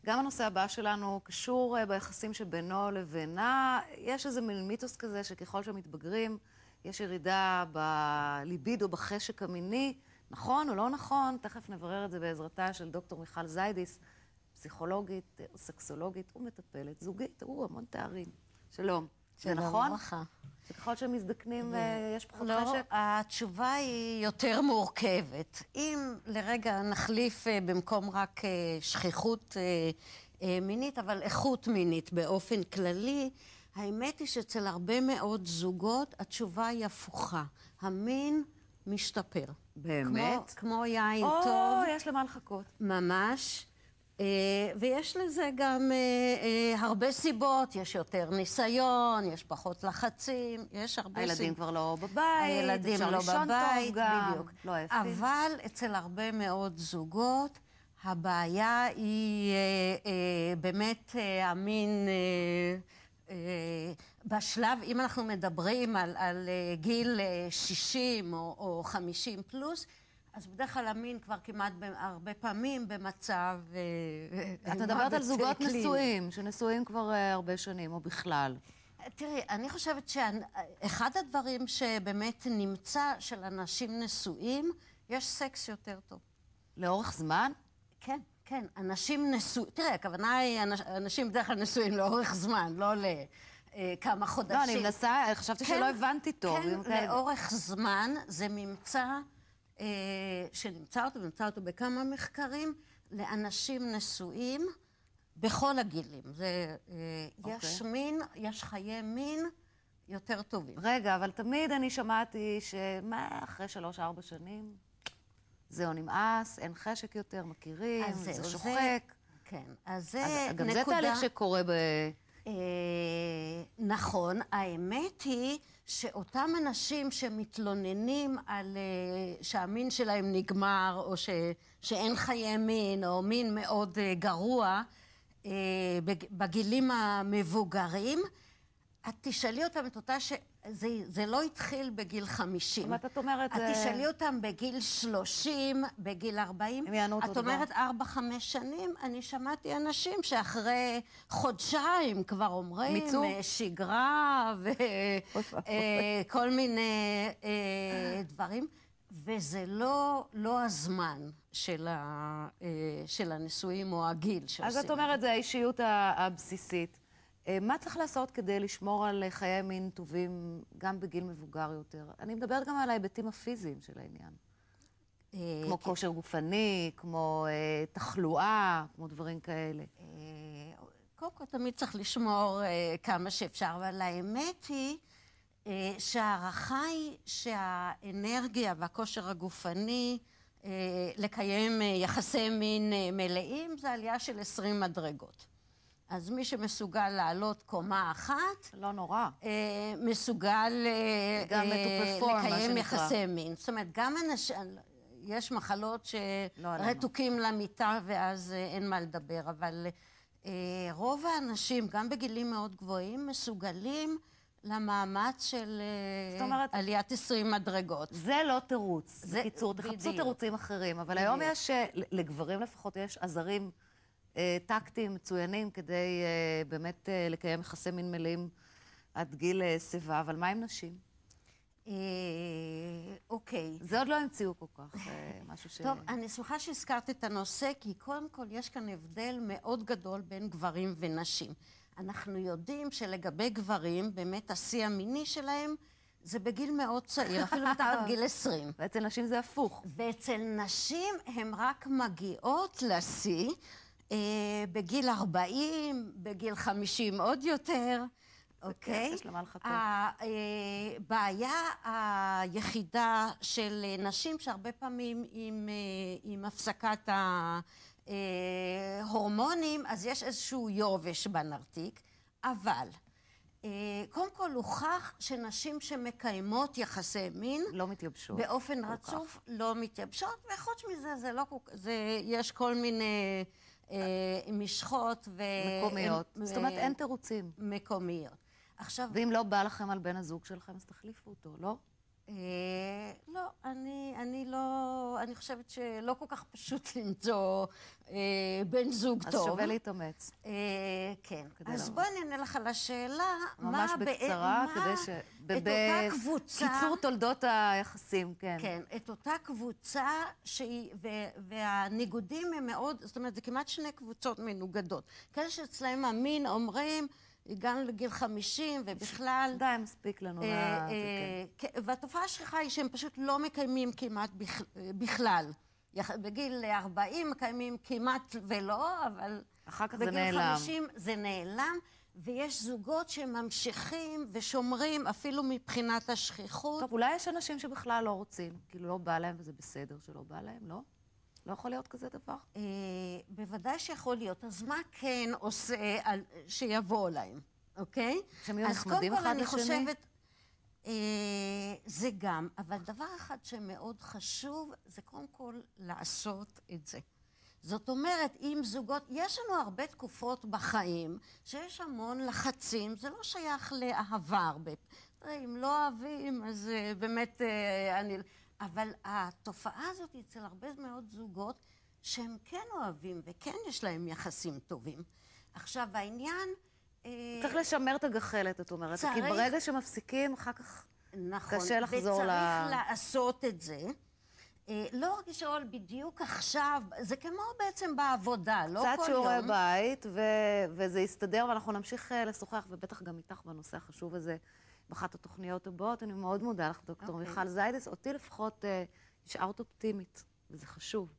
גם הנושא הבא שלנו קשור ביחסים שבינו לבינה. יש איזה מין מיתוס כזה שככל שמתבגרים, יש ירידה בליבידו, בחשק המיני. נכון או לא נכון? תכף נברר את זה בעזרתה של דוקטור מיכל זיידיס, פסיכולוגית, סקסולוגית ומטפלת זוגית. המון תארים. שלום. זה נכון? ברכה. שככל שמזדקנים יש פחות לא, חשק? התשובה היא יותר מורכבת. אם לרגע נחליף במקום רק שכיחות מינית, אבל איכות מינית באופן כללי, האמת היא שאצל הרבה מאוד זוגות התשובה היא הפוכה. המין משתפר. באמת? כמו יין טוב. יש למה לחכות. ממש. ויש לזה גם הרבה סיבות, יש יותר ניסיון, יש פחות לחצים, יש הרבה סיבות. הילדים כבר לא בבית, הילדים אפשר לא לישון בבית, טוב גם. בדיוק. לא יפים. אבל אצל הרבה מאוד זוגות, הבעיה היא באמת המין, בשלב, אם אנחנו מדברים על גיל 60 או 50 פלוס, אז בדרך כלל המין כבר כמעט הרבה פעמים במצב... את מדברת על זוגות נשואים, שנשואים כבר הרבה שנים, או בכלל. תראי, אני חושבת שאחד הדברים שבאמת נמצא של אנשים נשואים, יש סקס יותר טוב. לאורך זמן? כן, כן. אנשים נשואים... תראי, הכוונה היא, אנשים בדרך כלל נשואים לאורך זמן, לא לכמה חודשים. לא, אני מנסה, חשבתי שלא הבנתי טוב. כן, לאורך זמן זה ממצא... שנמצא אותו בכמה מחקרים, לאנשים נשואים בכל הגילים. יש מין, יש חיי מין יותר טובים. רגע, אבל תמיד אני שמעתי אחרי 3-4 שנים, זהו נמאס, אין חשק יותר, מכירים, זה שוחק. כן, אז זה גם זה תהליך שקורה נכון, האמת היא שאותם אנשים שמתלוננים על שהמין שלהם נגמר, או שאין חיי מין, או מין מאוד גרוע, בגילים המבוגרים, את תשאלי אותם את אותה זה לא התחיל בגיל 50. מה את אומרת? את תשאלי אותם בגיל 30, בגיל 40. הם יענו אותו את אומרת 4-5 שנים, אני שמעתי אנשים שאחרי חודשיים כבר אומרים, מיצור? שגרה וכל מיני דברים, וזה לא הזמן של הנישואים או הגיל שעושים. אז את אומרת, זה האישיות הבסיסית. מה צריך לעשות כדי לשמור על חיי מין טובים גם בגיל מבוגר יותר? אני מדברת גם על ההיבטים הפיזיים של העניין. כמו כושר גופני, כמו תחלואה, כמו דברים כאלה. קודם כל תמיד צריך לשמור כמה שאפשר, אבל האמת היא שהערכה היא שהאנרגיה והכושר הגופני לקיים יחסי מין מלאים זה עלייה של 20 מדרגות. אז מי שמסוגל לעלות קומה אחת, לא נורא. מסוגל גם לקיים יחסי מין. זאת אומרת, גם יש מחלות שרתוקים למיטה ואז אין מה לדבר, אבל רוב האנשים, גם בגילים מאוד גבוהים, מסוגלים למאמץ של עליית 20 מדרגות. זה לא תירוץ. בקיצור, תחפשו תירוצים אחרים, אבל היום יש, לגברים לפחות יש עזרים טקטיים מצוינים כדי באמת לקיים יחסי מין מלאים עד גיל שיבה, אבל מה עם נשים? אוקיי. זה עוד לא המציאו כל כך, משהו ש... טוב, אני שמחה שהזכרת את הנושא, כי קודם כל יש כאן הבדל מאוד גדול בין גברים ונשים. אנחנו יודעים שלגבי גברים, באמת השיא המיני שלהם, זה בגיל מאוד צעיר, אפילו מתחת גיל 20. ואצל נשים זה הפוך. ואצל נשים הן רק מגיעות לשיא, בגיל 40, בגיל 50 עוד יותר, אוקיי? יש למה לחכות. הבעיה היחידה של נשים שהרבה פעמים עם הפסקת ההורמונים, אז יש איזשהו יובש בנרתיק, אבל קודם כל הוכח שנשים שמקיימות יחסי מין, לא מתייבשות. באופן רצוף לא מתייבשות, וחוץ מזה יש כל מיני משחות מקומיות. זאת אומרת, אין תירוצים. מקומיות. עכשיו... ואם לא בא לכם על בן הזוג שלכם, אז תחליפו אותו, לא? לא, אני לא, אני חושבת שלא כל כך פשוט למצוא בן זוג טוב. אז שווה להתאמץ. כן. אז בואי נענה לך על השאלה, ממש בקצרה, כדי ש... את אותה קבוצה... קיצור תולדות היחסים, כן. כן, את אותה קבוצה שהיא, והניגודים הם מאוד, זאת אומרת, זה כמעט שני קבוצות מנוגדות. כאלה שאצלהם המין אומרים, הגענו לגיל 50 ובכלל... די, מספיק לנו. והתופעה השכיחה היא שהם פשוט לא מקיימים כמעט בכלל. בגיל 40 מקיימים כמעט ולא, אבל... אחר כך זה נעלם. בגיל 50 זה נעלם, ויש זוגות שממשיכים ושומרים אפילו מבחינת השכיחות. טוב, אולי יש אנשים שבכלל לא רוצים, כאילו לא בא להם וזה בסדר שלא בא להם, לא? לא יכול להיות כזה דבר? בוודאי שיכול להיות. אז מה כן עושה שיבוא להם, אוקיי? שהם יהיו נחמדים אחד לשני? אז קודם כל אני חושבת, זה גם, אבל דבר אחד שמאוד חשוב, זה קודם כל לעשות את זה. זאת אומרת, אם זוגות, יש לנו הרבה תקופות בחיים, שיש המון לחצים, זה לא שייך לאהבה הרבה. אם לא אוהבים, אז באמת אני... אבל התופעה הזאת אצל הרבה מאוד זוגות שהם כן אוהבים וכן יש להם יחסים טובים. עכשיו, העניין... צריך לשמר את הגחלת, את אומרת. כי ברגע שמפסיקים, אחר כך קשה לחזור ל... וצריך לעשות את זה. לא רק לשאול בדיוק עכשיו, זה כמו בעצם בעבודה, לא כל יום. קצת שיעורי בית, וזה יסתדר, ואנחנו נמשיך לשוחח, ובטח גם איתך בנושא החשוב הזה. באחת התוכניות הבאות, אני מאוד מודה לך, דוקטור מיכל זיידיס. אותי לפחות השארת אופטימית, וזה חשוב.